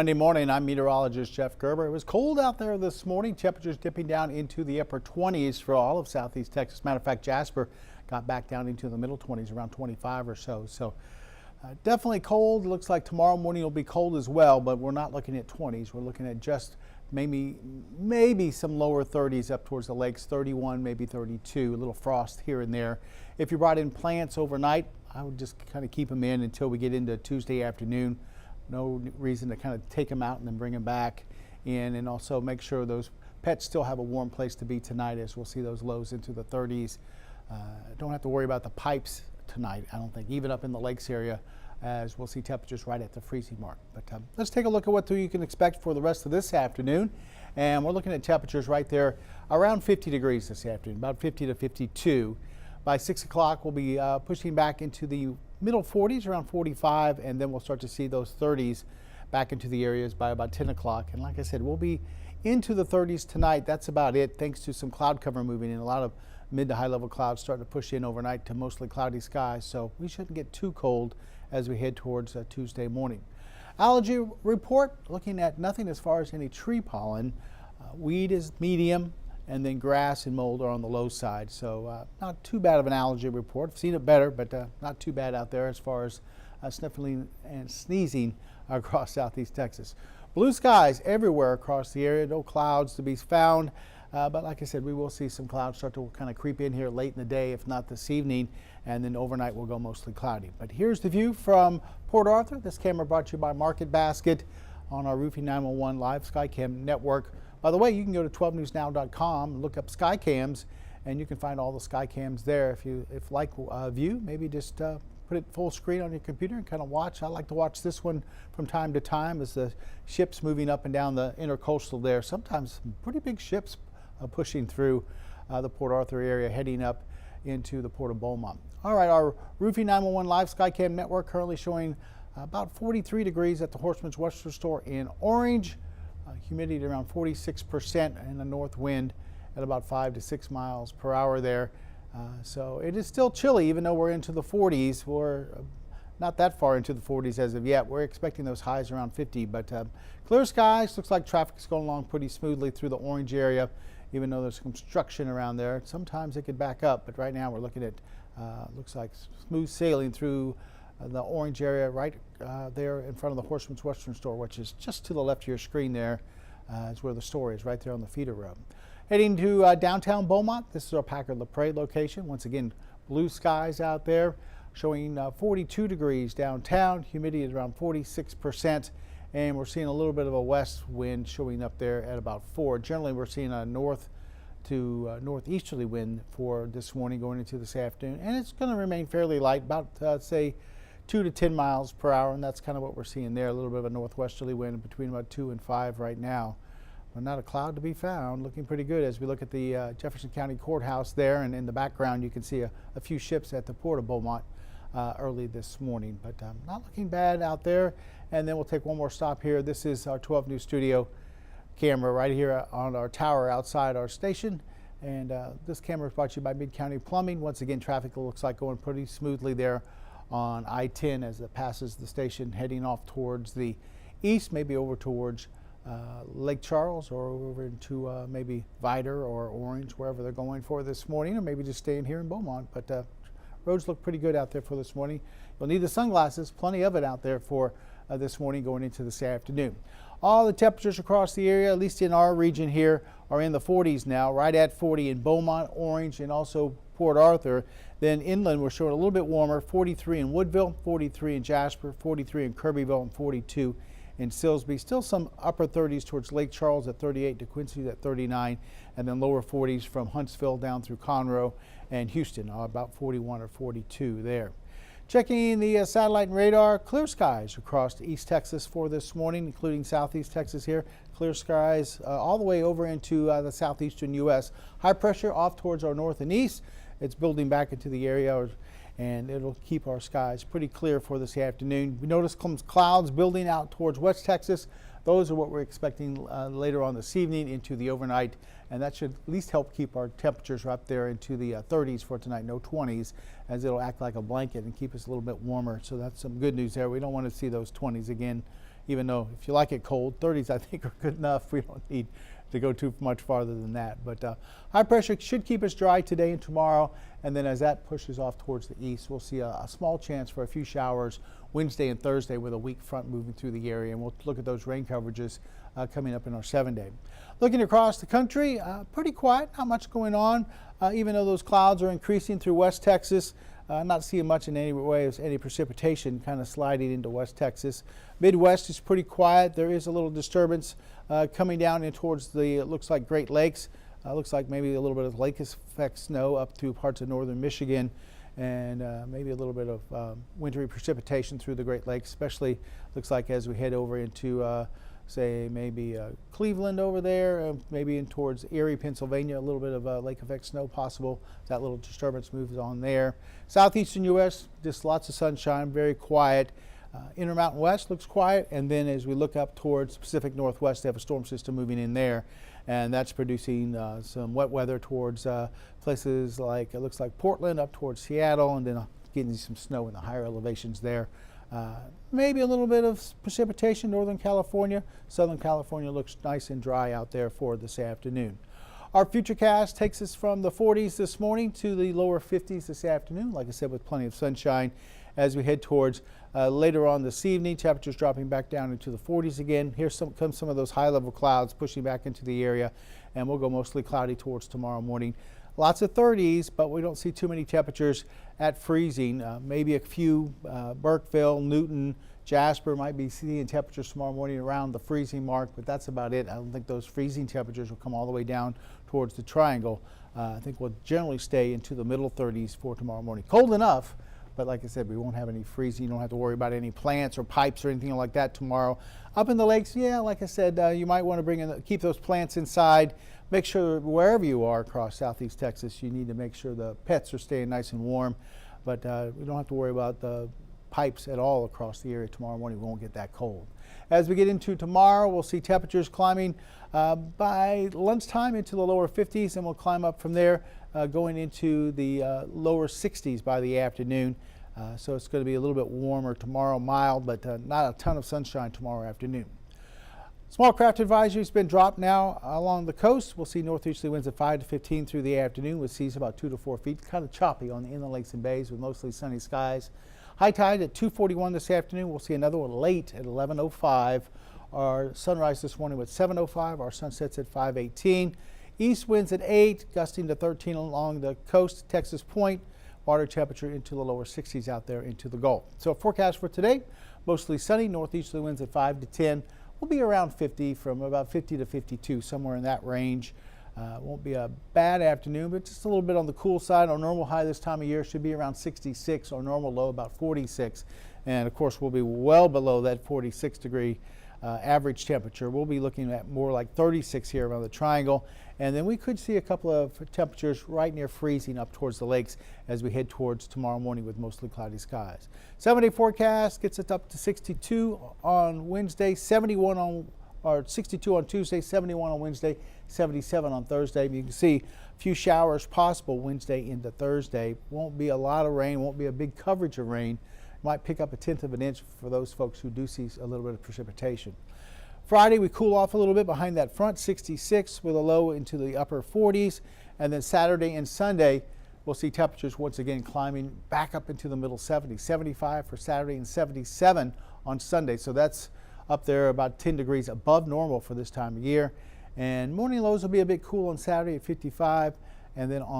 Monday morning, I'm meteorologist Jeff Gerber. It was cold out there this morning. Temperatures dipping down into the upper 20s for all of southeast Texas. Matter of fact, Jasper got back down into the middle 20s, around 25 or so. So definitely cold. Looks like tomorrow morning will be cold as well, but we're not looking at 20s. We're looking at just maybe some lower 30s up towards the lakes, 31, maybe 32, a little frost here and there. If you brought in plants overnight, I would just kind of keep them in until we get into Tuesday afternoon. No reason to kind of take them out and then bring them back in, and also make sure those pets still have a warm place to be tonight, as we'll see those lows into the 30s. Don't have to worry about the pipes tonight, I don't think, even up in the lakes area, as we'll see temperatures right at the freezing mark. But let's take a look at what you can expect for the rest of this afternoon. And we're looking at temperatures right there around 50 degrees this afternoon, about 50 to 52. By 6 o'clock, we'll be pushing back into the middle 40s, around 45, and then we'll start to see those 30s back into the areas by about 10 o'clock. And like I said, we'll be into the 30s tonight. That's about it, thanks to some cloud cover moving in. A lot of mid to high level clouds starting to push in overnight to mostly cloudy skies, so we shouldn't get too cold as we head towards Tuesday morning. Allergy report, looking at nothing as far as any tree pollen. Weed is medium, and then grass and mold are on the low side. So not too bad of an allergy report. I've seen it better, but not too bad out there as far as sniffling and sneezing across southeast Texas. Blue skies everywhere across the area. No clouds to be found. But like I said, we will see some clouds start to kind of creep in here late in the day, if not this evening, and then overnight we'll go mostly cloudy. But here's the view from Port Arthur. This camera brought to you by Market Basket on our Roofing 911 live Skycam network. By the way, you can go to 12newsnow.com and look up Skycams, and you can find all the Skycams there. If like view, maybe just put it full screen on your computer and kind of watch. I like to watch this one from time to time as the ships moving up and down the intercoastal there. Sometimes some pretty big ships pushing through the Port Arthur area, heading up into the Port of Beaumont. All right, our Roofing 911 live Skycam network currently showing about 43 degrees at the Horseman's Western Store in Orange. Humidity around 46%, and a north wind at about 5 to 6 miles per hour there. So it is still chilly, even though we're into the 40s. We're not that far into the 40s as of yet. We're expecting those highs around 50, but clear skies. Looks like traffic's going along pretty smoothly through the Orange area, even though there's construction around there. Sometimes it could back up, but right now we're looking at looks like smooth sailing through the Orange area right there in front of the Horseman's Western Store, which is just to the left of your screen there. Is where the store is, right there on the feeder road. Heading to downtown Beaumont. This is our Packard La Prairie location. Once again, blue skies out there, showing 42 degrees downtown, humidity at around 46%, and we're seeing a little bit of a west wind showing up there at about 4. Generally, we're seeing a north to northeasterly wind for this morning going into this afternoon, and it's going to remain fairly light, about say 2 to 10 miles per hour, and that's kind of what we're seeing there. A little bit of a northwesterly wind between about 2 and 5 right now. But not a cloud to be found. Looking pretty good as we look at the Jefferson County Courthouse there, and in the background you can see a few ships at the Port of Beaumont early this morning. But not looking bad out there. And then we'll take one more stop here. This is our 12 News Studio camera right here on our tower outside our station. And this camera is brought to you by Mid-County Plumbing. Once again, traffic looks like going pretty smoothly there on I-10 as it passes the station, heading off towards the east, maybe over towards Lake Charles, or over into maybe Vidor or Orange, wherever they're going for this morning, or maybe just staying here in Beaumont. But roads look pretty good out there for this morning. You'll need the sunglasses, plenty of it out there for this morning going into this afternoon. All the temperatures across the area, at least in our region here, are in the 40s now, right at 40 in Beaumont, Orange, and also Port Arthur. Then inland, we're showing a little bit warmer, 43 in Woodville, 43 in Jasper, 43 in Kirbyville, and 42 in Silsbee. Still some upper 30s towards Lake Charles at 38, DeQuincy at 39, and then lower 40s from Huntsville down through Conroe and Houston, about 41 or 42 there. Checking the satellite and radar, clear skies across East Texas for this morning, including southeast Texas here. Clear skies all the way over into the southeastern U.S. High pressure off towards our north and east. It's building back into the area, and it'll keep our skies pretty clear for this afternoon. We notice comes clouds building out towards West Texas. Those are what we're expecting later on this evening into the overnight, and that should at least help keep our temperatures up there into the 30s for tonight, no 20s, as it'll act like a blanket and keep us a little bit warmer. So that's some good news there. We don't want to see those 20s again even though if you like it cold, 30s I think are good enough. We don't need to go too much farther than that. But high pressure should keep us dry today and tomorrow, and then as that pushes off towards the east, we'll see a small chance for a few showers Wednesday and Thursday with a weak front moving through the area, and we'll look at those rain coverages coming up in our 7-day. Looking across the country, pretty quiet, not much going on, even though those clouds are increasing through West Texas. Not seeing much in any way as any precipitation kind of sliding into West Texas. Midwest is pretty quiet. There is a little disturbance coming down in towards the, it looks like Great Lakes. Looks like maybe a little bit of lake effect snow up through parts of northern Michigan, and maybe a little bit of wintry precipitation through the Great Lakes, especially looks like as we head over into say maybe Cleveland over there, maybe in towards Erie, Pennsylvania, a little bit of lake effect snow possible. That little disturbance moves on there. Southeastern U.S., just lots of sunshine, very quiet. Intermountain West looks quiet, and then as we look up towards Pacific Northwest, they have a storm system moving in there, and that's producing some wet weather towards places like, it looks like Portland up towards Seattle, and then getting some snow in the higher elevations there. Maybe a little bit of precipitation, Northern California. Southern California looks nice and dry out there for this afternoon. Our futurecast takes us from the 40s this morning to the lower 50s this afternoon, like I said, with plenty of sunshine as we head towards later on this evening. Temperatures dropping back down into the 40s again. Here comes some of those high-level clouds pushing back into the area, and we'll go mostly cloudy towards tomorrow morning. Lots of 30s, but we don't see too many temperatures at freezing. Maybe a few Burkeville, Newton, Jasper might be seeing temperatures tomorrow morning around the freezing mark, but that's about it. I don't think those freezing temperatures will come all the way down towards the triangle. I think we'll generally stay into the middle 30s for tomorrow morning. Cold enough, but like I said, we won't have any freezing. You don't have to worry about any plants or pipes or anything like that tomorrow. Up in the lakes, yeah, like I said, you might want to keep those plants inside. Make sure wherever you are across southeast Texas, you need to make sure the pets are staying nice and warm. But we don't have to worry about the pipes at all across the area tomorrow morning. We won't get that cold. As we get into tomorrow, we'll see temperatures climbing by lunchtime into the lower 50s, and we'll climb up from there going into the lower 60s by the afternoon. So it's going to be a little bit warmer tomorrow, mild, but not a ton of sunshine tomorrow afternoon. Small craft advisory has been dropped now along the coast. We'll see northeasterly winds at 5 to 15 through the afternoon with seas about 2 to 4 feet. Kind of choppy on the inland lakes and bays with mostly sunny skies. High tide at 2:41 this afternoon. We'll see another one late at 11:05. Our sunrise this morning was 7:05. Our sunsets at 5:18. East winds at 8, gusting to 13 along the coast, Texas Point. Water temperature into the lower 60s out there into the Gulf. So forecast for today, mostly sunny, northeasterly winds at 5 to 10. We'll be around 50, from about 50 to 52, somewhere in that range. Won't be a bad afternoon, but just a little bit on the cool side. Our normal high this time of year should be around 66, our normal low about 46. And of course, we'll be well below that 46-degree average temperature. We'll be looking at more like 36 here around the triangle. And then we could see a couple of temperatures right near freezing up towards the lakes as we head towards tomorrow morning with mostly cloudy skies. 7-day forecast gets us up to 62 on Wednesday, 61 on, or 62 on Tuesday, 71 on Wednesday, 77 on Thursday. You can see a few showers possible Wednesday into Thursday. Won't be a lot of rain, won't be a big coverage of rain. Might pick up 1/10 of an inch for those folks who do see a little bit of precipitation. Friday, we cool off a little bit behind that front, 66 with a low into the upper 40s. And then Saturday and Sunday, we'll see temperatures once again climbing back up into the middle 70s. 75 for Saturday and 77 on Sunday. So that's up there about 10 degrees above normal for this time of year. And morning lows will be a bit cool on Saturday at 55, and then on